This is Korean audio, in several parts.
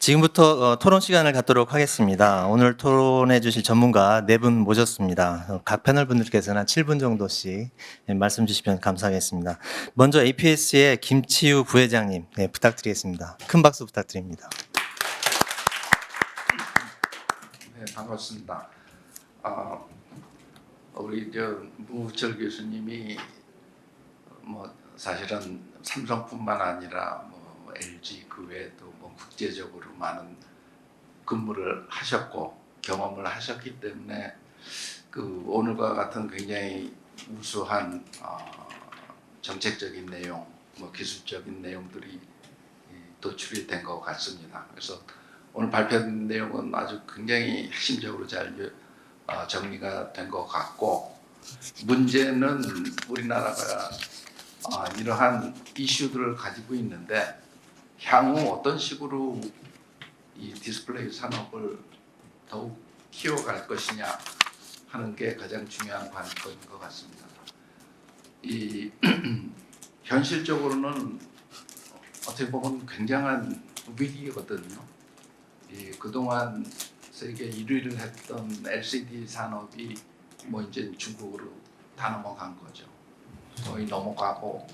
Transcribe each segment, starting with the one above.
지금부터 토론 시간을 갖도록 하겠습니다. 오늘 토론해 주실 전문가 4분 모셨습니다. 각 패널 분들께서는 한 7분 정도씩 말씀 주시면 감사하겠습니다. 먼저 APS의 김치우 부회장님 부탁드리겠습니다. 큰 박수 부탁드립니다. 네, 반갑습니다. 우리 무철 교수님이 사실은 삼성뿐만 아니라 LG 그 외에도 국제적으로 많은 근무를 하셨고 경험을 하셨기 때문에 오늘과 같은 굉장히 우수한 정책적인 내용, 기술적인 내용들이 도출이 된 것 같습니다. 그래서 오늘 발표된 내용은 아주 굉장히 핵심적으로 잘 정리가 된 것 같고, 문제는 우리나라가 이러한 이슈들을 가지고 있는데 향후 어떤 식으로 이 디스플레이 산업을 더욱 키워갈 것이냐 하는 게 가장 중요한 관건인 것 같습니다. 현실적으로는 어떻게 보면 굉장한 위기거든요. 그동안 세계 1위를 했던 LCD 산업이 이제 중국으로 다 넘어간 거죠. 거의 넘어가고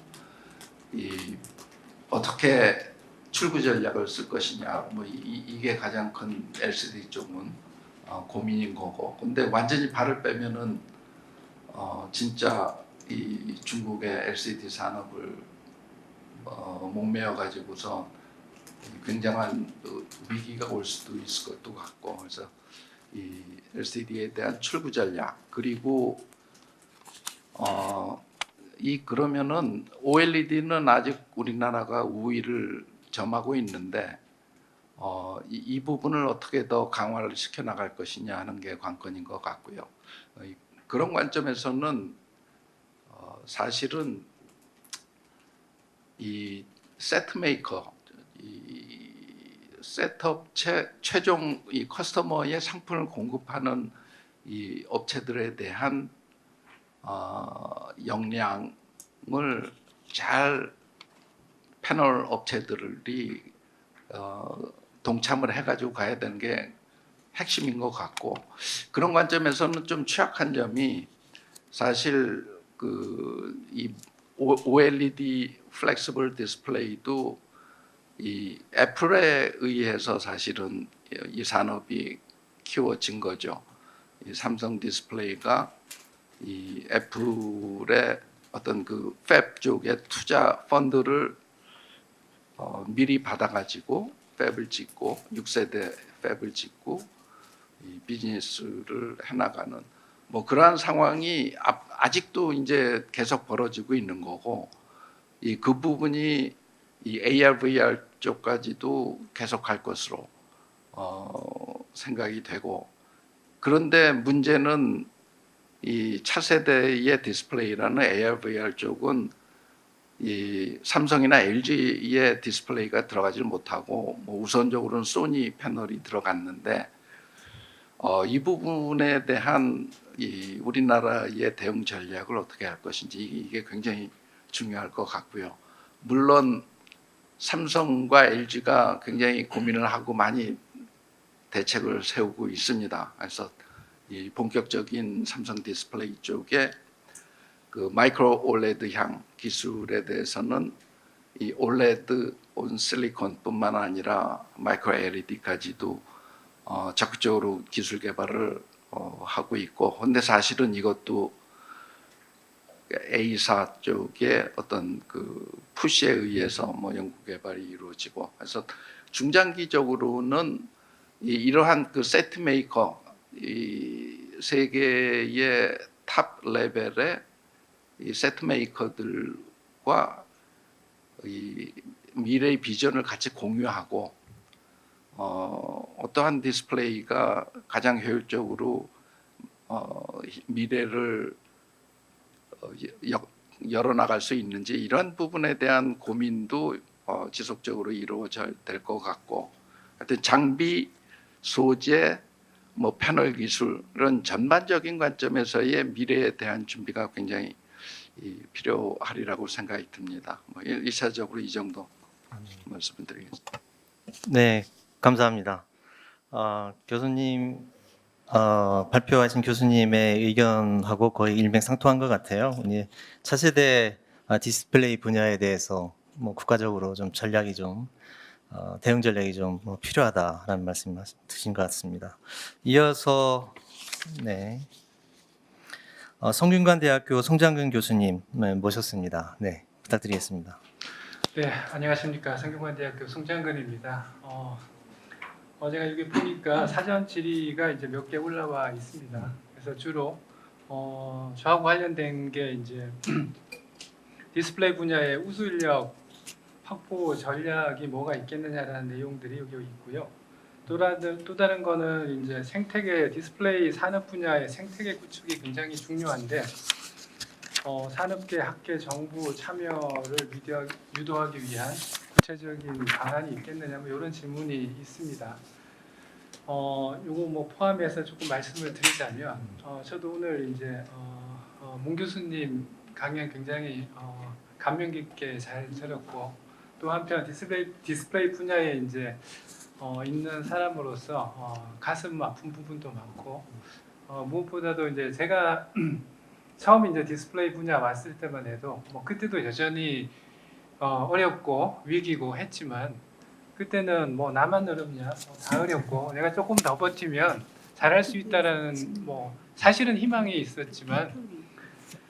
어떻게 출구 전략을 쓸 것이냐, 이게 가장 큰 LCD 쪽은 고민인 거고. 근데 완전히 발을 빼면은 진짜 이 중국의 LCD 산업을 목매어 가지고서 굉장한 위기가 올 수도 있을 것도 같고, 그래서 이 LCD에 대한 출구 전략, 그리고 그러면은 OLED는 아직 우리나라가 우위를 점하고 있는데 이 부분을 어떻게 더 강화를 시켜 나갈 것이냐 하는 게 관건인 것 같고요. 그런 관점에서는 사실은 이 세트 메이커, 이 셋업 최종 이 커스터머의 상품을 공급하는 이 업체들에 대한 역량을 잘 패널 업체들이 동참을 해가지고 가야 되는 게 핵심인 것 같고, 그런 관점에서는 좀 취약한 점이 사실 이 OLED 플렉시블 디스플레이도 이 애플에 의해서 사실은 이 산업이 키워진 거죠. 이 삼성 디스플레이가 이 애플의 어떤 팹 쪽의 투자 펀드를 미리 받아가지고 팹을 짓고 6세대 팹을 짓고 이 비즈니스를 해나가는 그러한 상황이 아직도 이제 계속 벌어지고 있는 거고, 그 부분이 이 AR, VR 쪽까지도 계속 갈 것으로 생각이 되고, 그런데 문제는 이 차세대의 디스플레이라는 AR, VR 쪽은 이 삼성이나 LG의 디스플레이가 들어가지를 못하고 우선적으로는 소니 패널이 들어갔는데 이 부분에 대한 이 우리나라의 대응 전략을 어떻게 할 것인지 이게 굉장히 중요할 것 같고요. 물론 삼성과 LG가 굉장히 고민을 하고 많이 대책을 세우고 있습니다. 그래서 이 본격적인 삼성 디스플레이 쪽에 마이크로 올레드향 기술에 대해서는 이 올레드 온 실리콘뿐만 아니라 마이크로 LED까지도 적극적으로 기술 개발을 하고 있고, 그런데 사실은 이것도 A사 쪽의 어떤 푸시에 의해서 연구 개발이 이루어지고, 그래서 중장기적으로는 이러한 세트 메이커, 이 세계의 탑 레벨의 이 세트 메이커들과 이 미래의 비전을 같이 공유하고 어떠한 디스플레이가 가장 효율적으로 미래를 열어나갈 수 있는지, 이런 부분에 대한 고민도 지속적으로 이루어져야 될 것 같고, 하여튼 장비, 소재, 패널 기술은 전반적인 관점에서의 미래에 대한 준비가 굉장히 필요하리라고 생각이 듭니다. 일차적으로 이 정도 말씀을 드리겠습니다. 네, 감사합니다. 교수님 발표하신 교수님의 의견하고 거의 일맥상통한 것 같아요. 차세대 디스플레이 분야에 대해서 뭐 국가적으로 좀 전략이 좀 대응 전략이 좀 필요하다라는 말씀 드신 것 같습니다. 이어서 네, 성균관대학교 송장근 교수님 모셨습니다. 네, 부탁드리겠습니다. 네, 안녕하십니까. 성균관대학교 송장근입니다. 제가 여기 보니까 사전 질의가 이제 몇 개 올라와 있습니다. 그래서 주로 저하고 관련된 게 이제 디스플레이 분야의 우수 인력 확보 전략이 뭐가 있겠느냐라는 내용들이 여기 있고요. 또 다른 거는 이제 생태계 디스플레이 산업 분야의 생태계 구축이 굉장히 중요한데 산업계, 학계, 정부 참여를 유도하기 위한 구체적인 방안이 있겠느냐 뭐 이런 질문이 있습니다. 요거 뭐 포함해서 조금 말씀을 드리자면 저도 오늘 이제 문 교수님 강연 굉장히 감명 깊게 잘 들었고 또 한편 디스플레이 분야에 이제 있는 사람으로서 가슴 아픈 부분도 많고 무엇보다도 이제 제가 처음 이제 디스플레이 분야 왔을 때만 해도 뭐 그때도 여전히 어렵고 위기고 했지만 그때는 뭐 나만 어렵냐 다 어렵고 내가 조금 더 버티면 잘할 수 있다라는 뭐 사실은 희망이 있었지만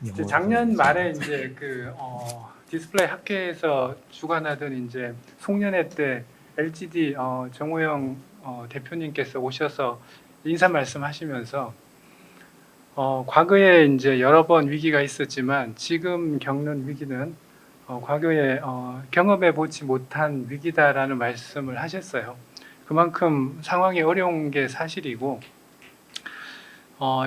이제 작년 말에 이제 그 디스플레이 학회에서 주관하던 이제 송년회 때 LGD 정호영 대표님께서 오셔서 인사 말씀하시면서 과거에 이제 여러 번 위기가 있었지만 지금 겪는 위기는 과거에 경험해 보지 못한 위기다라는 말씀을 하셨어요. 그만큼 상황이 어려운 게 사실이고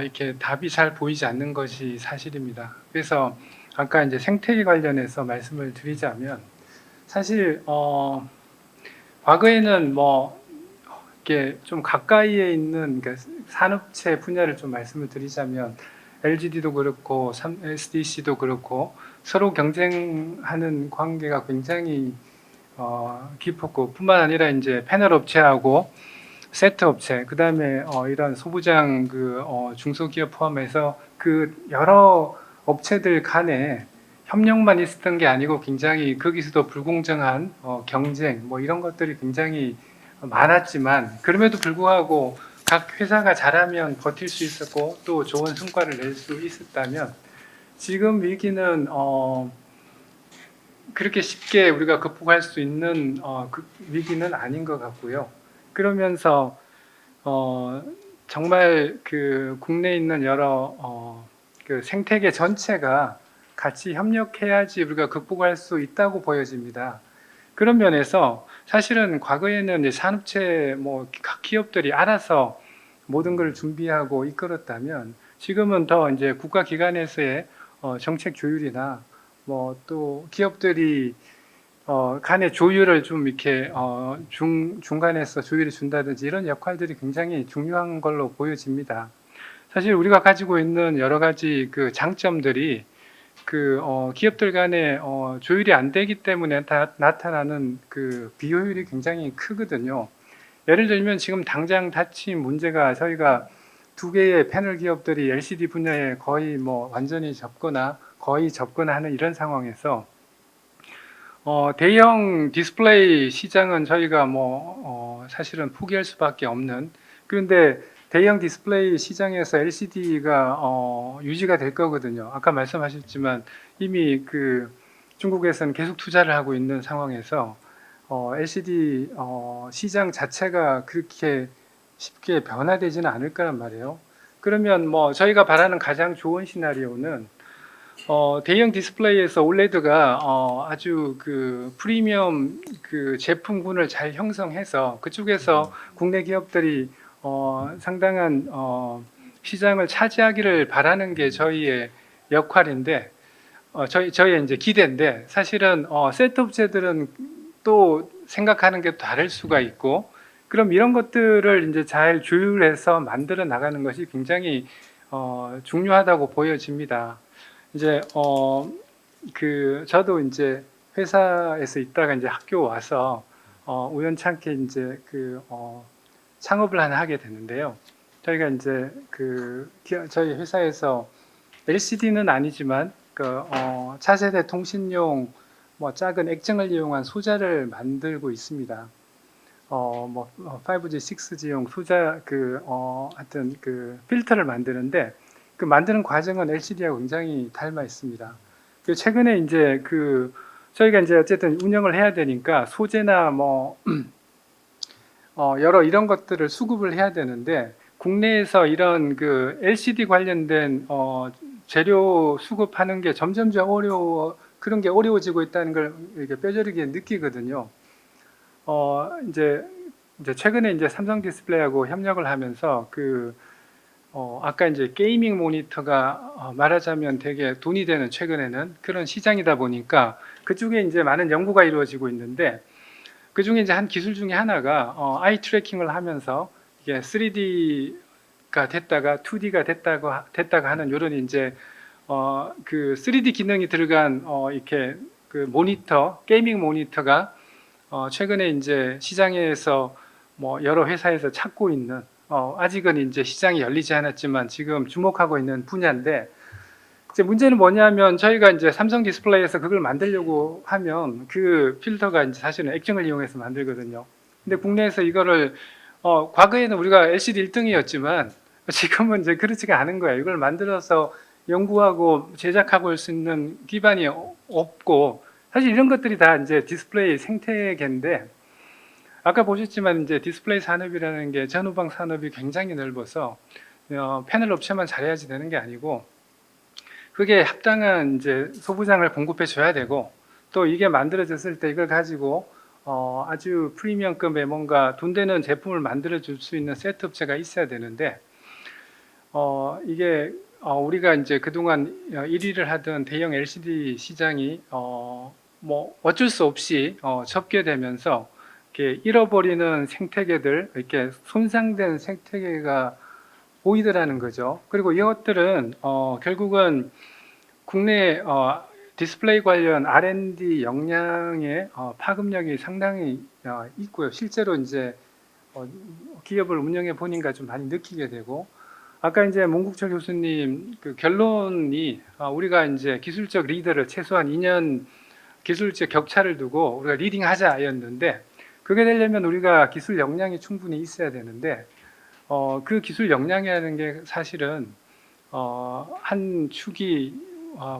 이렇게 답이 잘 보이지 않는 것이 사실입니다. 그래서 아까 이제 생태계 관련해서 말씀을 드리자면 사실 과거에는 뭐 이렇게 좀 가까이에 있는 그러니까 산업체 분야를 좀 말씀을 드리자면 LGD도 그렇고 SDC도 그렇고 서로 경쟁하는 관계가 굉장히 깊었고 뿐만 아니라 이제 패널 업체하고 세트 업체 그다음에 이런 소부장 중소기업 포함해서 그 여러 업체들 간에 협력만 있었던 게 아니고 굉장히 거기서도 불공정한 경쟁 뭐 이런 것들이 굉장히 많았지만 그럼에도 불구하고 각 회사가 잘하면 버틸 수 있었고 또 좋은 성과를 낼 수 있었다면 지금 위기는 그렇게 쉽게 우리가 극복할 수 있는 그 위기는 아닌 것 같고요. 그러면서 정말 그 국내에 있는 여러 그 생태계 전체가 같이 협력해야지 우리가 극복할 수 있다고 보여집니다. 그런 면에서 사실은 과거에는 이제 산업체 뭐 각 기업들이 알아서 모든 걸 준비하고 이끌었다면 지금은 더 이제 국가기관에서의 정책 조율이나 뭐 또 기업들이 간의 조율을 좀 이렇게 중간에서 조율을 준다든지 이런 역할들이 굉장히 중요한 걸로 보여집니다. 사실 우리가 가지고 있는 여러 가지 그 장점들이 그 기업들 간에 조율이 안 되기 때문에 나타나는 그 비효율이 굉장히 크거든요. 예를 들면 지금 당장 닥친 문제가 저희가 두 개의 패널 기업들이 LCD 분야에 거의 뭐 완전히 접거나 거의 접근하는 이런 상황에서 대형 디스플레이 시장은 저희가 뭐 사실은 포기할 수밖에 없는 그런데 대형 디스플레이 시장에서 LCD가 유지가 될 거거든요. 아까 말씀하셨지만 이미 그 중국에서는 계속 투자를 하고 있는 상황에서 LCD 시장 자체가 그렇게 쉽게 변화되지는 않을 거란 말이에요. 그러면 뭐 저희가 바라는 가장 좋은 시나리오는 대형 디스플레이에서 OLED가 아주 그 프리미엄 그 제품군을 잘 형성해서 그쪽에서 국내 기업들이 상당한 시장을 차지하기를 바라는 게 저희의 역할인데 저희의 이제 기대인데 사실은 셋업체들은 또 생각하는 게 다를 수가 있고 그럼 이런 것들을 이제 잘 조율해서 만들어 나가는 것이 굉장히 중요하다고 보여집니다. 이제 그 저도 이제 회사에서 있다가 이제 학교 와서 우연찮게 이제 창업을 하나 하게 됐는데요. 저희가 이제 저희 회사에서 LCD는 아니지만 차세대 통신용 작은 액정을 이용한 소자를 만들고 있습니다. 5G, 6G용 소자 하여튼 필터를 만드는데 그 만드는 과정은 LCD하고 굉장히 닮아 있습니다. 최근에 이제 저희가 이제 어쨌든 운영을 해야 되니까 소재나 여러 이런 것들을 수급을 해야 되는데 국내에서 이런 LCD 관련된 재료 수급하는 게 점점점 그런 게 어려워지고 있다는 걸 이렇게 뼈저리게 느끼거든요. 이제 최근에 이제 삼성 디스플레이하고 협력을 하면서 아까 이제 게이밍 모니터가 말하자면 되게 돈이 되는 최근에는 그런 시장이다 보니까 그쪽에 이제 많은 연구가 이루어지고 있는데 그 중에 이제 한 기술 중에 하나가 아이 트래킹을 하면서 이게 3D가 됐다가 2D가 됐다가 하는 이런 이제 3D 기능이 들어간 이렇게 모니터, 게이밍 모니터가 최근에 이제 시장에서 여러 회사에서 찾고 있는 아직은 이제 시장이 열리지 않았지만 지금 주목하고 있는 분야인데 이제 문제는 뭐냐면 저희가 이제 삼성 디스플레이에서 그걸 만들려고 하면 그 필터가 이제 사실은 액정을 이용해서 만들거든요. 근데 국내에서 이거를 과거에는 우리가 LCD 1등이었지만 지금은 이제 그렇지가 않은 거예요. 이걸 만들어서 연구하고 제작하고 할 수 있는 기반이 없고 사실 이런 것들이 다 이제 디스플레이 생태계인데 아까 보셨지만 이제 디스플레이 산업이라는 게 전후방 산업이 굉장히 넓어서 패널 업체만 잘해야지 되는 게 아니고 그게 합당한 이제 소부장을 공급해 줘야 되고 또 이게 만들어졌을 때 이걸 가지고 아주 프리미엄급의 뭔가 돈 되는 제품을 만들어 줄 수 있는 세트 업체가 있어야 되는데 이게 우리가 이제 그동안 1위를 하던 대형 LCD 시장이 어쩔 수 없이 접게 되면서 이렇게 잃어버리는 생태계들, 이렇게 손상된 생태계가 보이더라는 거죠. 그리고 이것들은 결국은 국내 디스플레이 관련 R&D 역량의 파급력이 상당히 있고요. 실제로 이제 기업을 운영해 보니까 좀 많이 느끼게 되고 아까 이제 문국철 교수님 결론이 우리가 이제 기술적 리더를 최소한 2년 기술적 격차를 두고 우리가 리딩하자였는데 그게 되려면 우리가 기술 역량이 충분히 있어야 되는데 그 기술 역량이라는 게 사실은 한 축이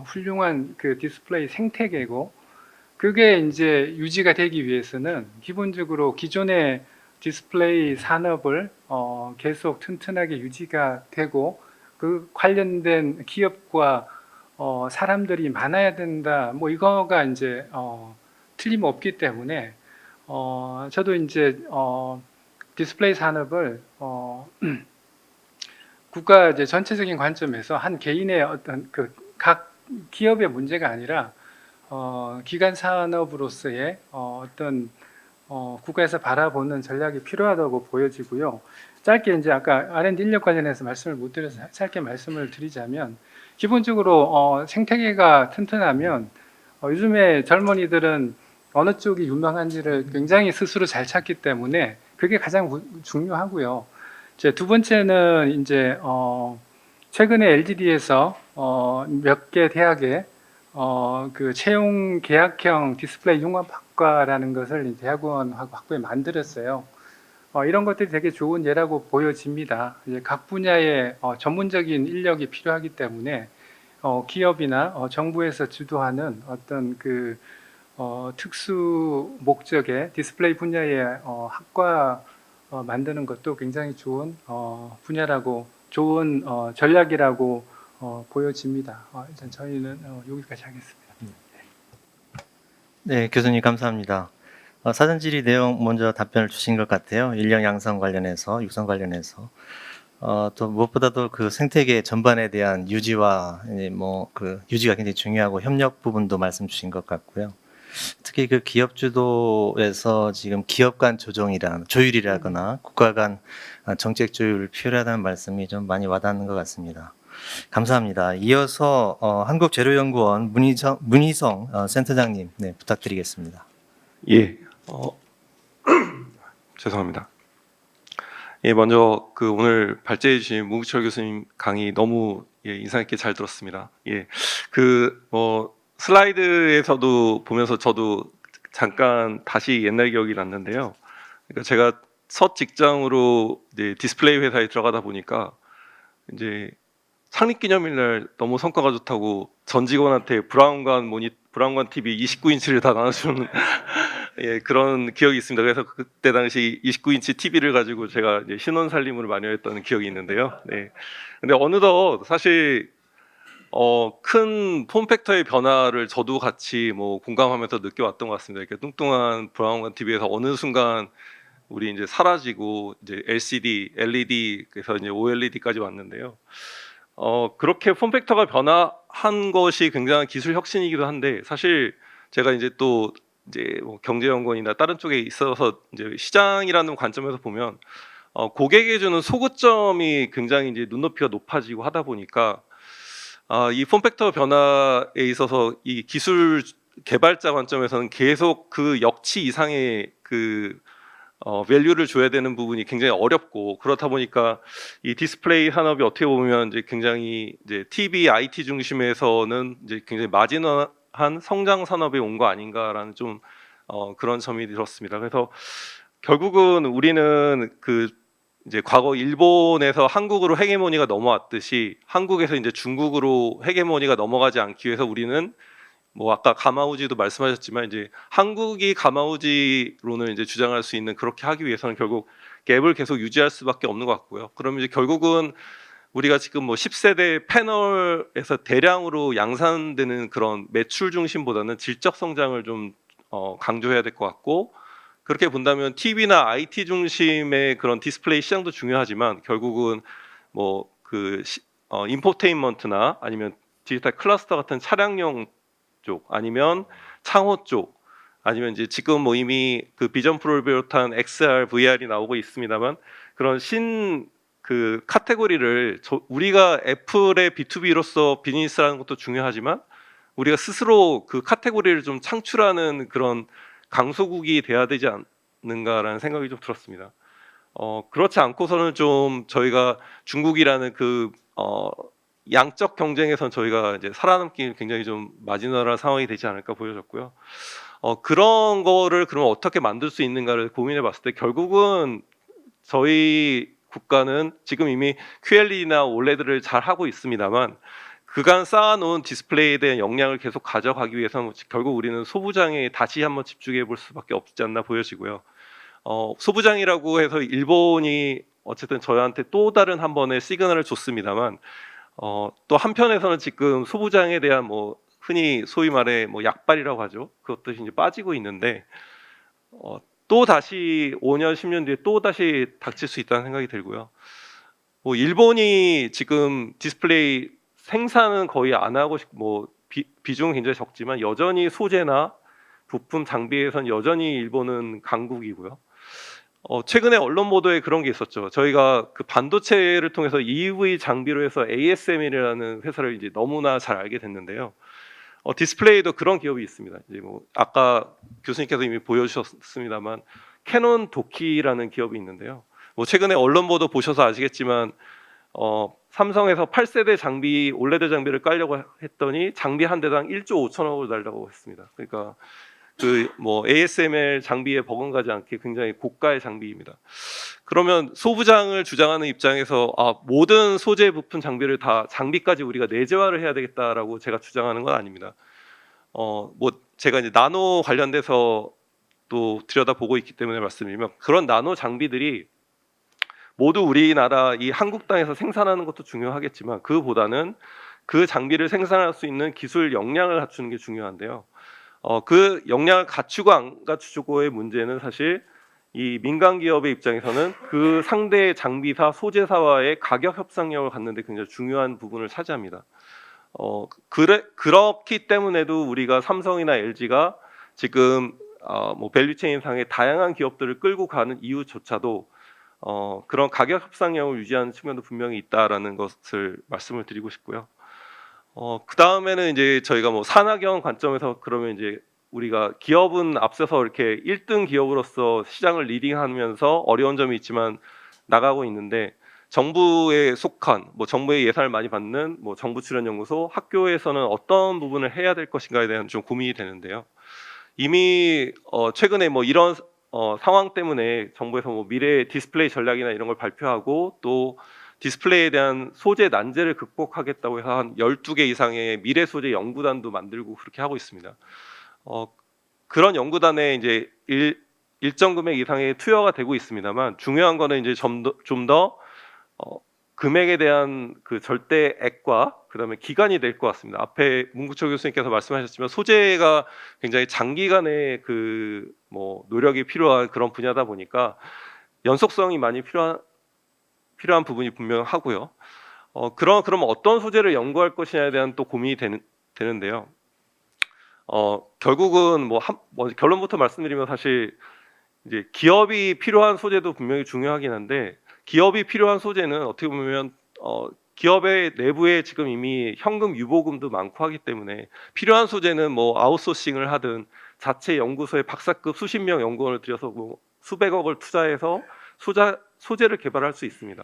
훌륭한 디스플레이 생태계고 그게 이제 유지가 되기 위해서는 기본적으로 기존의 디스플레이 산업을 계속 튼튼하게 유지가 되고 그 관련된 기업과 사람들이 많아야 된다. 이거가 이제 틀림없기 때문에 저도 이제 디스플레이 산업을 국가 이제 전체적인 관점에서 한 개인의 어떤 각 기업의 문제가 아니라 기간 산업으로서의 어떤 국가에서 바라보는 전략이 필요하다고 보여지고요. 짧게 이제 아까 R&D 인력 관련해서 말씀을 못 드려서 짧게 말씀을 드리자면 기본적으로 생태계가 튼튼하면 요즘에 젊은이들은 어느 쪽이 유망한지를 굉장히 스스로 잘 찾기 때문에 그게 가장 중요하고요. 이제 두 번째는 이제 최근에 LGD에서 몇 개 대학에 채용 계약형 디스플레이 융합학과라는 것을 대학원하고 학부에 만들었어요. 이런 것들이 되게 좋은 예라고 보여집니다. 이제 각 분야의 전문적인 인력이 필요하기 때문에 기업이나 정부에서 주도하는 어떤 특수 목적의 디스플레이 분야의 학과 만드는 것도 굉장히 좋은 분야라고 좋은 전략이라고 보여집니다. 일단 저희는 여기까지 하겠습니다. 네, 교수님 감사합니다. 사전 질의 내용 먼저 답변을 주신 것 같아요. 인력 양성 관련해서, 육성 관련해서. 또 무엇보다도 생태계 전반에 대한 유지와 유지가 굉장히 중요하고 협력 부분도 말씀 주신 것 같고요. 특히 기업 주도에서 지금 기업 간 조율이라거나 국가 간 정책 조율 필요하다는 말씀이 좀 많이 와닿는 것 같습니다. 감사합니다. 이어서 한국재료연구원 문희성 센터장님 부탁드리겠습니다. 예, 죄송합니다. 예, 먼저 오늘 발제해 주신 문구철 교수님 강의 너무 인상 깊게 잘 들었습니다. 예, 슬라이드에서도 보면서 저도 잠깐 다시 옛날 기억이 났는데요. 그러니까 제가 첫 직장으로 이제 디스플레이 회사에 들어가다 보니까 이제 창립기념일날 너무 성과가 좋다고 전 직원한테 브라운관 TV 29인치를 다 나눠주는 예, 그런 기억이 있습니다. 그래서 그때 당시 29인치 TV를 가지고 제가 이제 신혼 살림을 마련했던 기억이 있는데요. 네. 근데 어느덧 사실 큰 폼팩터의 변화를 저도 같이 공감하면서 느껴왔던 것 같습니다. 이렇게 뚱뚱한 브라운관 TV에서 어느 순간 우리 이제 사라지고 이제 LCD, LED 그래서 이제 OLED까지 왔는데요. 그렇게 폼팩터가 변화한 것이 굉장한 기술 혁신이기도 한데 사실 제가 이제 또 이제 경제연구원이나 다른 쪽에 있어서 이제 시장이라는 관점에서 보면 고객에 주는 소구점이 굉장히 이제 눈높이가 높아지고 하다 보니까 이 폼팩터 변화에 있어서 이 기술 개발자 관점에서는 계속 그 역치 이상의 밸류를 줘야 되는 부분이 굉장히 어렵고 그렇다 보니까 이 디스플레이 산업이 어떻게 보면 이제 굉장히 이제 TV, IT 중심에서는 이제 굉장히 마지노한 성장 산업에 온 거 아닌가라는 좀 그런 점이 들었습니다. 그래서 결국은 우리는 이제 과거 일본에서 한국으로 헤게모니가 넘어왔듯이 한국에서 이제 중국으로 헤게모니가 넘어가지 않기 위해서 우리는 아까 가마우지도 말씀하셨지만 이제 한국이 가마우지로는 이제 주장할 수 있는 그렇게 하기 위해서는 결국 갭을 계속 유지할 수밖에 없는 것 같고요. 그러면 이제 결국은 우리가 지금 10세대 패널에서 대량으로 양산되는 그런 매출 중심보다는 질적 성장을 좀 강조해야 될 것 같고 그렇게 본다면 TV나 IT 중심의 그런 디스플레이 시장도 중요하지만 결국은 인포테인먼트나 아니면 디지털 클러스터 같은 차량용 쪽 아니면 창호 쪽 아니면 이제 지금 이미 비전 프로를 비롯한 XR, VR이 나오고 있습니다만 그런 카테고리를 우리가 애플의 B2B로서 비즈니스라는 것도 중요하지만 우리가 스스로 그 카테고리를 좀 창출하는 그런 강소국이 돼야 되지 않는가라는 생각이 좀 들었습니다. 그렇지 않고서는 좀 저희가 중국이라는 양적 경쟁에선 저희가 이제 살아남기 굉장히 좀 마지노랄한 상황이 되지 않을까 보여졌고요. 그런 거를 그럼 어떻게 만들 수 있는가를 고민해 봤을 때 결국은 저희 국가는 지금 이미 QLED나 OLED를 잘 하고 있습니다만 그간 쌓아놓은 디스플레이에 대한 역량을 계속 가져가기 위해서는 결국 우리는 소부장에 다시 한번 집중해 볼 수밖에 없지 않나 보여지고요. 소부장이라고 해서 일본이 어쨌든 저희한테 또 다른 한 번의 시그널을 줬습니다만 또 한편에서는 지금 소부장에 대한 흔히 소위 말해 약발이라고 하죠. 그것도 이제 빠지고 있는데 또 다시 5년, 10년 뒤에 또 다시 닥칠 수 있다는 생각이 들고요. 일본이 지금 디스플레이 생산은 거의 안 하고 비중은 굉장히 적지만 여전히 소재나 부품 장비에선 여전히 일본은 강국이고요. 최근에 언론 보도에 그런 게 있었죠. 저희가 반도체를 통해서 EV 장비로 해서 ASM이라는 회사를 이제 너무나 잘 알게 됐는데요. 디스플레이도 그런 기업이 있습니다. 이제 아까 교수님께서 이미 보여주셨습니다만 캐논 도키라는 기업이 있는데요. 최근에 언론 보도 보셔서 아시겠지만 삼성에서 8세대 장비 OLED 장비를 깔려고 했더니 장비 한 대당 1조 5천억을 달라고 했습니다. 그러니까 ASML 장비에 버금가지 않게 굉장히 고가의 장비입니다. 그러면 소부장을 주장하는 입장에서 모든 소재 부품 장비를 다 장비까지 우리가 내재화를 해야 되겠다라고 제가 주장하는 건 아닙니다. 제가 이제 나노 관련돼서 또 들여다보고 있기 때문에 말씀드리면 그런 나노 장비들이 모두 우리나라 이 한국 땅에서 생산하는 것도 중요하겠지만 그보다는 그 장비를 생산할 수 있는 기술 역량을 갖추는 게 중요한데요. 그 역량을 갖추고 안 갖추고의 문제는 사실 이 민간 기업의 입장에서는 그 상대 장비사, 소재사와의 가격 협상력을 갖는데 굉장히 중요한 부분을 차지합니다. 그렇기 때문에도 우리가 삼성이나 LG가 지금 밸류체인 상의 다양한 기업들을 끌고 가는 이유조차도 그런 가격 협상력을 유지하는 측면도 분명히 있다라는 것을 말씀을 드리고 싶고요. 그 다음에는 이제 저희가 산학연 관점에서 그러면 이제 우리가 기업은 앞서서 이렇게 1등 기업으로서 시장을 리딩하면서 어려운 점이 있지만 나가고 있는데 정부에 속한 뭐 정부의 예산을 많이 받는 뭐 정부 출연 연구소 학교에서는 어떤 부분을 해야 될 것인가에 대한 좀 고민이 되는데요. 이미 최근에 뭐 이런 상황 때문에 정부에서 뭐 미래 디스플레이 전략이나 이런 걸 발표하고 또 디스플레이에 대한 소재 난제를 극복하겠다고 해서 한 12개 이상의 미래 소재 연구단도 만들고 그렇게 하고 있습니다. 그런 연구단에 이제 일정 금액 이상의 투여가 되고 있습니다만 중요한 거는 이제 좀 더 금액에 대한 그 절대액과 그다음에 기간이 될 것 같습니다. 앞에 문구철 교수님께서 말씀하셨지만 소재가 굉장히 장기간의 그 뭐 노력이 필요한 그런 분야다 보니까 연속성이 많이 필요한 부분이 분명하고요. 그럼 어떤 소재를 연구할 것이냐에 대한 또 고민이 되는데요. 결국은 뭐 결론부터 말씀드리면 사실 이제 기업이 필요한 소재도 분명히 중요하긴 한데 기업이 필요한 소재는 어떻게 보면 기업의 내부에 지금 이미 현금 유보금도 많고 하기 때문에 필요한 소재는 뭐 아웃소싱을 하든 자체 연구소에 박사급 수십 명 연구원을 들여서 뭐 수백억을 투자해서 소재를 개발할 수 있습니다.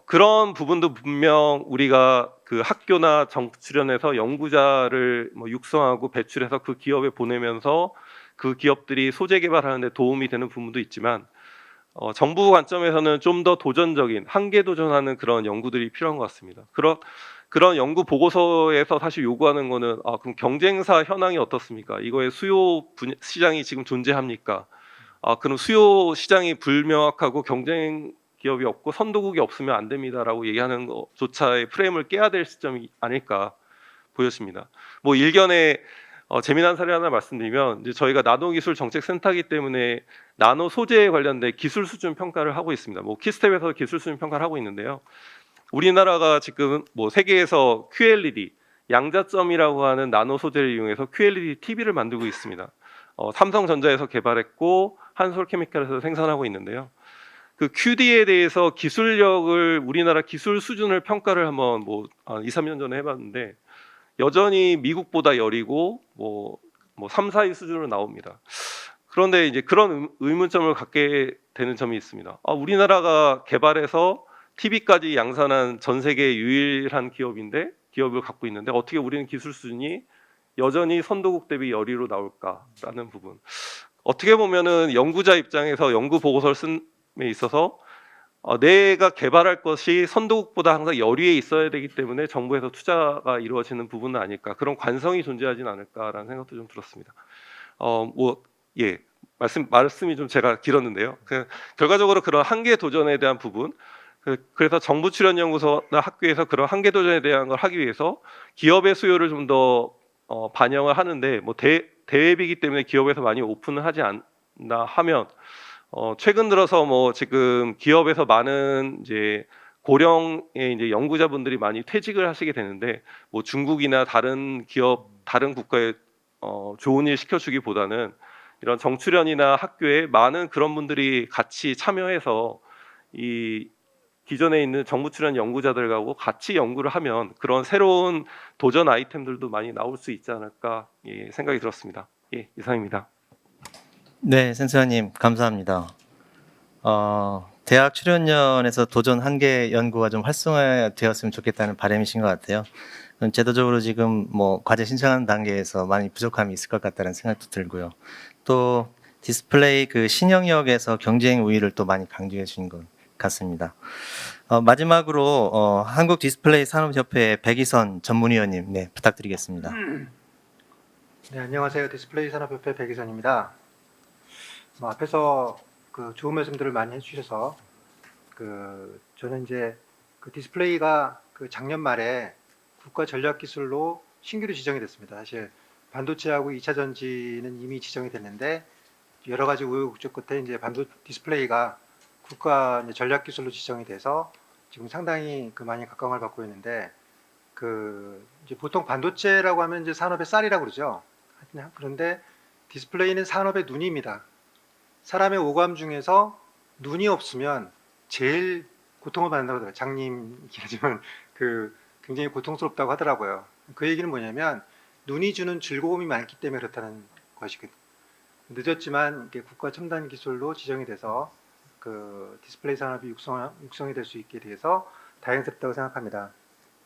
그런 부분도 분명 우리가 그 학교나 정출연에서 연구자를 뭐 육성하고 배출해서 그 기업에 보내면서 그 기업들이 소재 개발하는 데 도움이 되는 부분도 있지만 정부 관점에서는 좀 더 도전적인 한계 도전하는 그런 연구들이 필요한 것 같습니다. 그런 연구 보고서에서 사실 요구하는 거는 그럼 경쟁사 현황이 어떻습니까? 이거의 시장이 지금 존재합니까? 그럼 수요 시장이 불명확하고 경쟁 기업이 없고 선도국이 없으면 안 됩니다라고 얘기하는 것조차의 프레임을 깨야 될 시점이 아닐까 보여집니다. 뭐 일견에 재미난 사례 하나 말씀드리면 이제 저희가 나노기술정책센터이기 때문에 나노 소재에 관련된 기술 수준 평가를 하고 있습니다. 뭐 키스텝에서 기술 수준 평가를 하고 있는데요. 우리나라가 지금 뭐 세계에서 QLED 양자점이라고 하는 나노 소재를 이용해서 QLED TV를 만들고 있습니다. 삼성전자에서 개발했고 한솔케미칼에서 생산하고 있는데요. 그 QD에 대해서 기술력을 우리나라 기술 수준을 평가를 한번 뭐 2, 3년 전에 해봤는데 여전히 미국보다 열이고 뭐 3, 4위 수준으로 나옵니다. 그런데 이제 그런 의문점을 갖게 되는 점이 있습니다. 우리나라가 개발해서 TV까지 양산한 전 세계 유일한 기업을 갖고 있는데 어떻게 우리는 기술 수준이 여전히 선도국 대비 열이로 나올까라는 부분. 어떻게 보면은 연구자 입장에서 연구 보고서를 쓴 에 있어서 내가 개발할 것이 선도국보다 항상 열위에 있어야 되기 때문에 정부에서 투자가 이루어지는 부분은 아닐까, 그런 관성이 존재하진 않을까라는 생각도 좀 들었습니다. 말씀이 좀 제가 길었는데요. 결과적으로 그런 한계 도전에 대한 부분, 그래서 정부 출연 연구소나 학교에서 그런 한계 도전에 대한 걸 하기 위해서 기업의 수요를 좀 더 반영을 하는데 뭐 대회비이기 때문에 기업에서 많이 오픈을 하지 않나 하면 최근 들어서 뭐 지금 기업에서 많은 이제 고령의 이제 연구자분들이 많이 퇴직을 하시게 되는데 뭐 중국이나 다른 국가에 좋은 일 시켜주기보다는 이런 정출연이나 학교에 많은 그런 분들이 같이 참여해서 이 기존에 있는 정부 출연 연구자들하고 같이 연구를 하면 그런 새로운 도전 아이템들도 많이 나올 수 있지 않을까 생각이 들었습니다. 이상입니다. 네, 센서님 감사합니다. 대학 출연연에서 도전 한계 연구가 좀 활성화되었으면 좋겠다는 바람이신 것 같아요. 제도적으로 지금 뭐 과제 신청하는 단계에서 많이 부족함이 있을 것 같다는 생각도 들고요. 또 디스플레이 그 신영역에서 경쟁 우위를 또 많이 강조해 주신 것 같습니다. 마지막으로 한국 디스플레이 산업협회 백이선 전문위원님, 네, 부탁드리겠습니다. 네, 안녕하세요. 디스플레이 산업협회 백이선입니다. 앞에서 그 좋은 말씀들을 많이 해주셔서 저는 이제 그 디스플레이가 그 작년 말에 국가 전략 기술로 신규로 지정이 됐습니다. 사실 반도체하고 2차 전지는 이미 지정이 됐는데 여러 가지 우여곡절 끝에 이제 디스플레이가 국가 이제 전략 기술로 지정이 돼서 지금 상당히 많이 각광을 받고 있는데 이제 보통 반도체라고 하면 이제 산업의 쌀이라고 그러죠. 그런데 디스플레이는 산업의 눈입니다. 사람의 오감 중에서 눈이 없으면 제일 고통을 받는다고 하더라고요. 장님이긴 하지만 굉장히 고통스럽다고 하더라고요. 그 얘기는 뭐냐면 눈이 주는 즐거움이 많기 때문에 그렇다는 것이거든요. 늦었지만 이게 국가 첨단 기술로 지정이 돼서 그 디스플레이 산업이 육성이 될 수 있게 돼서 다행스럽다고 생각합니다.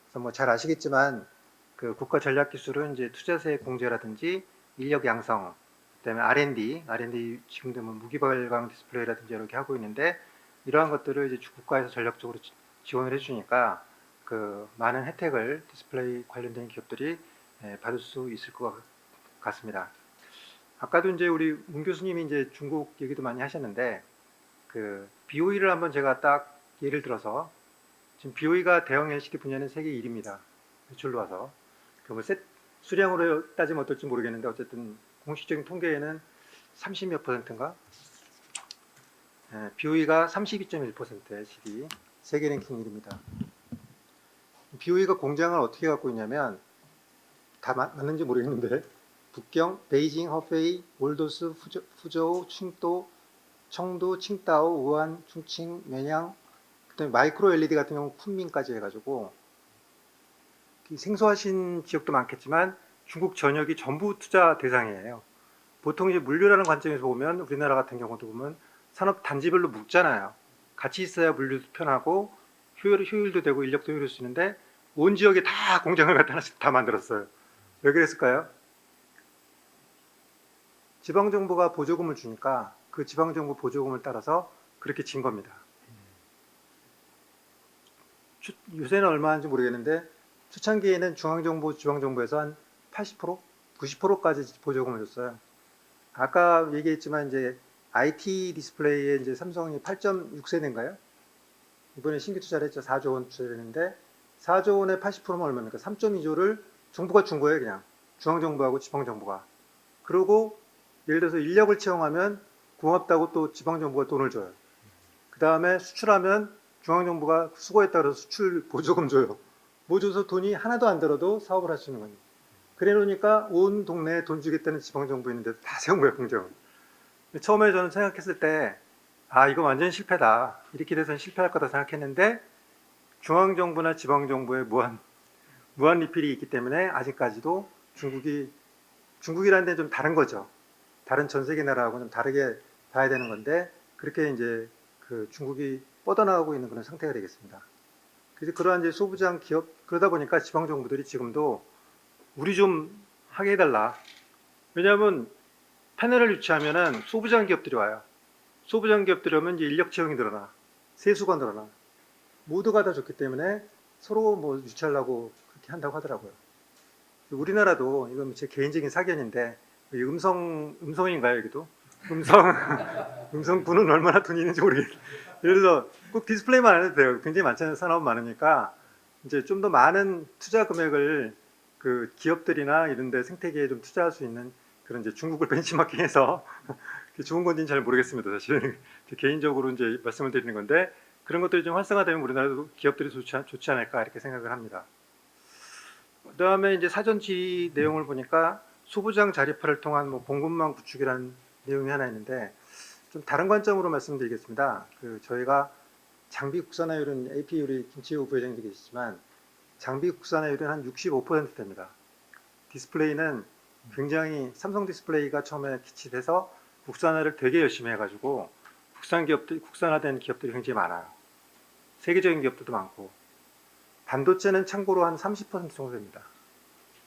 그래서 뭐 잘 아시겠지만 그 국가 전략 기술은 이제 투자세 공제라든지 인력 양성, 그다음에 R&D 지금도 뭐 무기발광 디스플레이라든지 이렇게 하고 있는데 이러한 것들을 이제 국가에서 전략적으로 지원을 해주니까 그 많은 혜택을 디스플레이 관련된 기업들이 받을 수 있을 것 같습니다. 아까도 이제 우리 문 교수님이 이제 중국 얘기도 많이 하셨는데 그 BOE를 한번 제가 딱 예를 들어서 지금 BOE가 대형 LCD 분야는 세계 1위입니다. 매출로 와서 그뭐 수량으로 따지면 어떨지 모르겠는데 어쨌든 공식적인 통계에는 30몇 %인가? BOE가 32.1% LCD 세계 랭킹 1위입니다. BOE가 공장을 어떻게 갖고 있냐면 다 맞는지 모르겠는데 북경, 베이징, 허페이, 월도스, 후저우, 청도, 칭다오, 우한, 충칭, 매냥, 그다음에 마이크로 LED 같은 경우 쿤밍까지 해가지고 생소하신 지역도 많겠지만 중국 전역이 전부 투자 대상이에요. 보통 이제 물류라는 관점에서 보면 우리나라 같은 경우도 보면 산업 단지별로 묶잖아요. 같이 있어야 물류도 편하고 효율도 되고 인력도 효율일 수 있는데 온 지역에 다 공장을 갖다 하나씩 다 만들었어요. 왜 그랬을까요? 지방정부가 보조금을 주니까 그 지방정부 보조금을 따라서 그렇게 진 겁니다. 요새는 얼마 하는지 모르겠는데 초창기에는 중앙정부, 지방정부에서 한 80%, 90%까지 보조금을 줬어요. 아까 얘기했지만 이제 IT 디스플레이에 이제 삼성이 8.6세대인가요? 이번에 신규 투자를 했죠. 4조 원 투자를 했는데 4조 원에 80%면 얼마입니까? 3.2조를 정부가 준 거예요, 그냥. 중앙정부하고 지방정부가. 그리고 예를 들어서 인력을 채용하면 고맙다고 또 지방정부가 돈을 줘요. 그 다음에 수출하면 중앙정부가 수고했다 그래서 수출 보조금 줘요. 뭐 줘서 돈이 하나도 안 들어도 사업을 할 수 있는 거예요. 그래 놓으니까 온 동네에 돈 주겠다는 지방정부 있는데 다 세운 거예요, 공장을. 처음에 저는 생각했을 때, 아, 이거 완전 실패다. 이렇게 돼서는 실패할 거다 생각했는데, 중앙정부나 지방정부의 무한 리필이 있기 때문에 아직까지도 중국이라는 데는 좀 다른 거죠. 다른 전 세계 나라하고는 좀 다르게 봐야 되는 건데, 그렇게 이제 그 중국이 뻗어나가고 있는 그런 상태가 되겠습니다. 그래서 그러한 이제 소부장 기업, 그러다 보니까 지방정부들이 지금도 우리 좀 하게 해달라. 왜냐하면 패널을 유치하면은 소부장 기업들이 와요. 소부장 기업들이 오면 이제 인력 채용이 늘어나, 세수가 늘어나. 모두가 다 좋기 때문에 서로 뭐 유치하려고 그렇게 한다고 하더라고요. 우리나라도 이건 제 개인적인 사견인데 음성인가요 여기도? 음성군은 얼마나 돈이 있는지 모르겠어요. 예를 들어서 꼭 디스플레이만 안 해도 돼요. 굉장히 많잖아요. 산업 많으니까 이제 좀 더 많은 투자 금액을 그 기업들이나 이런 데 생태계에 좀 투자할 수 있는 그런 이제 중국을 벤치마킹해서 좋은 건지는 잘 모르겠습니다. 사실 개인적으로 이제 말씀을 드리는 건데 그런 것들이 좀 활성화되면 우리나라도 기업들이 좋지 않을까 이렇게 생각을 합니다. 그다음에 이제 사전 질의 내용을 보니까 소부장 자립화를 통한 뭐 공급망 구축이라는 내용이 하나 있는데 좀 다른 관점으로 말씀드리겠습니다. 그 저희가 장비 국산화율은 AP 우리 김치호 부회장님도 계시지만 장비 국산화율은 한 65% 됩니다. 디스플레이는 굉장히 삼성 디스플레이가 처음에 기치돼서 국산화를 되게 열심히 해가지고 국산화된 기업들이 굉장히 많아요. 세계적인 기업들도 많고 반도체는 참고로 한 30% 정도 됩니다.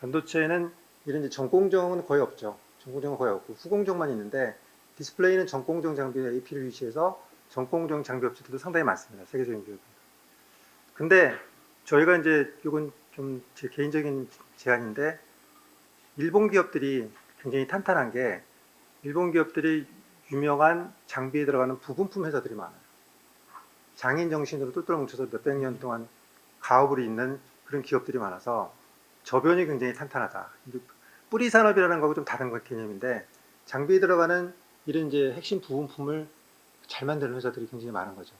반도체는 이런 이제 전공정은 거의 없죠. 전공정은 거의 없고 후공정만 있는데 디스플레이는 전공정 장비에 AP를 위치해서 전공정 장비 업체들도 상당히 많습니다. 세계적인 기업들. 근데 저희가 이제 이건 좀 제 개인적인 제안인데 일본 기업들이 굉장히 탄탄한 게 일본 기업들이 유명한 장비에 들어가는 부분품 회사들이 많아요. 장인 정신으로 똘똘 뭉쳐서 몇백 년 동안 가업을 잇는 그런 기업들이 많아서 저변이 굉장히 탄탄하다. 뿌리 산업이라는 거하고 좀 다른 개념인데 장비에 들어가는 이런 이제 핵심 부분품을 잘 만드는 회사들이 굉장히 많은 거죠.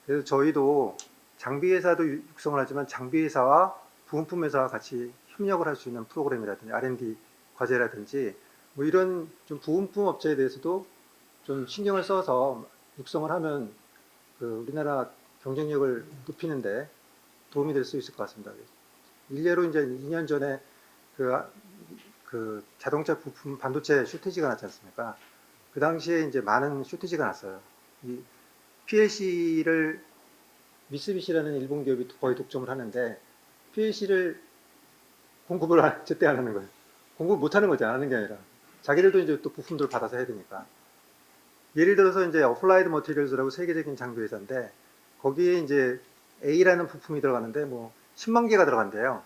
그래서 저희도 장비 회사도 육성을 하지만 장비 회사와 부분품 회사와 같이 협력을 할 수 있는 프로그램이라든지 R&D 과제라든지 뭐 이런 좀 부분품 업체에 대해서도 좀 신경을 써서 육성을 하면 그 우리나라 경쟁력을 높이는데 도움이 될 수 있을 것 같습니다. 일례로 이제 2년 전에 그 그 자동차 부품 반도체 쇼티지가 났지 않습니까? 그 당시에 이제 많은 쇼티지가 났어요. 이 PLC를 미쓰비시라는 일본 기업이 거의 독점을 하는데 PLC를 공급을 제때 안 하는 거예요. 공급 못 하는 거지, 안 하는 게 아니라. 자기들도 이제 또 부품들을 받아서 해야 되니까. 예를 들어서 이제 어플라이드 머티리얼즈라고 세계적인 장비 회사인데 거기에 이제 A라는 부품이 들어가는데 뭐 10만 개가 들어간대요.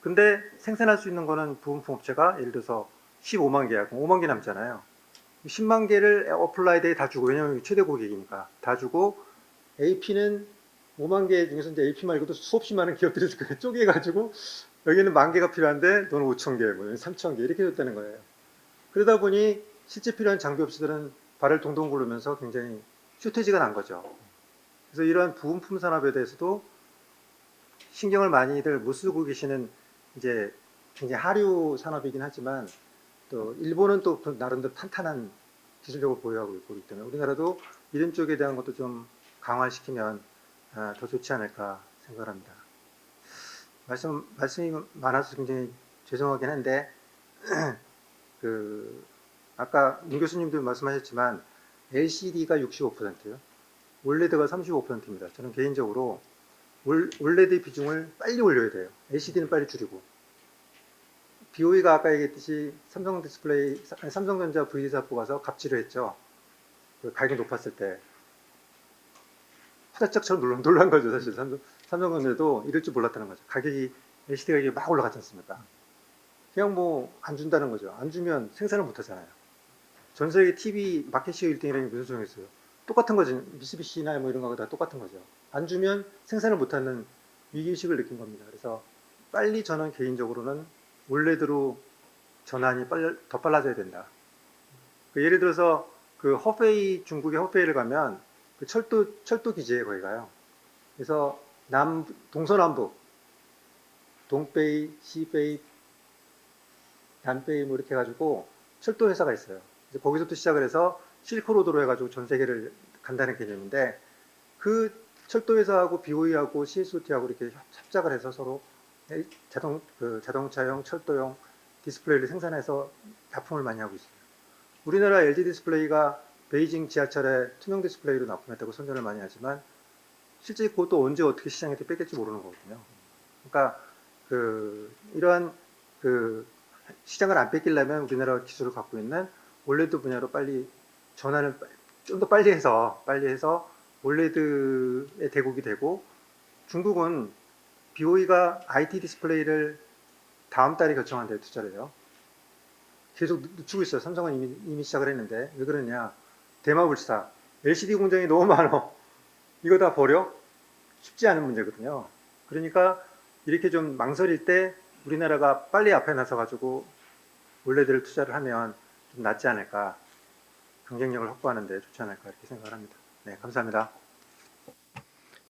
근데 생산할 수 있는 거는 부품품 업체가 예를 들어서 15만 개야. 그럼 5만 개 남잖아요. 10만 개를 어플라이드에 다 주고, 왜냐면 최대 고객이니까 다 주고, AP는 5만 개 중에서 이제 AP 말고도 수없이 많은 기업들이 쪼개가지고 여기는 1만 개가 필요한데 너는 5천 개, 뭐 3천 개 이렇게 줬다는 거예요. 그러다 보니 실제 필요한 장비 업체들은 발을 동동 구르면서 굉장히 쇼테지가 난 거죠. 그래서 이러한 부품품 산업에 대해서도 신경을 많이들 못 쓰고 계시는 이제 굉장히 하류 산업이긴 하지만 또 일본은 또 나름대로 탄탄한 기술력을 보유하고 있기 때문에 우리나라도 이런 쪽에 대한 것도 좀 강화시키면 더 좋지 않을까 생각합니다. 말씀이 많아서 굉장히 죄송하긴 한데 그 아까 문 교수님도 말씀하셨지만 LCD가 65%요. 올레드가 35%입니다. 저는 개인적으로 올레드 비중을 빨리 올려야 돼요. LCD는 빨리 줄이고. BOE가 아까 얘기했듯이 삼성전자 V사 뽑아서 갑질을 했죠. 그 가격이 높았을 때. 후다짝처럼 놀란 거죠, 사실. 삼성전자도 이럴 줄 몰랐다는 거죠. LCD 가격이 막 올라갔지 않습니까? 그냥 뭐 안 준다는 거죠. 안 주면 생산을 못 하잖아요. 전 세계 TV 마켓시어 1등이라는 게 무슨 소용이 있어요? 똑같은 거지. 미쓰비시나 뭐 이런 거하고 다 똑같은 거죠. 안 주면 생산을 못 하는 위기의식을 느낀 겁니다. 그래서 빨리 저는 개인적으로는 올레드로 전환이 더 빨라져야 된다. 예를 들어서 그 허페이, 중국의 허페이를 가면 그 철도 기지에 거기 가요. 그래서 동서남북, 동베이, 시베이, 남베이 뭐 이렇게 해가지고 철도 회사가 있어요. 그래서 거기서부터 시작을 해서 실크로드로 해가지고 전 세계를 간다는 개념인데 그 철도 회사하고 BOE하고 CSOT하고 이렇게 협작을 해서 서로 자동차용, 철도용 디스플레이를 생산해서 납품을 많이 하고 있어요. 우리나라 LG 디스플레이가 베이징 지하철에 투명 디스플레이로 납품했다고 선전을 많이 하지만 실제 그것도 언제 어떻게 시장에 뺏길지 모르는 거거든요. 그러니까 이러한 시장을 안 뺏기려면 우리나라 기술을 갖고 있는 올레드 분야로 빨리 전환을 좀 더 빨리 해서 올레드의 대국이 되고, 중국은 BOE가 IT 디스플레이를 다음 달에 결정한대요. 투자를 해요. 계속 늦추고 있어요. 삼성은 이미 시작을 했는데. 왜 그러냐? 대마불사 LCD 공장이 너무 많아. 이거 다 버려? 쉽지 않은 문제거든요. 그러니까 이렇게 좀 망설일 때 우리나라가 빨리 앞에 나서가지고 올레드를 투자를 하면 좀 낫지 않을까, 경쟁력을 확보하는 데 좋지 않을까 이렇게 생각을 합니다. 네, 감사합니다.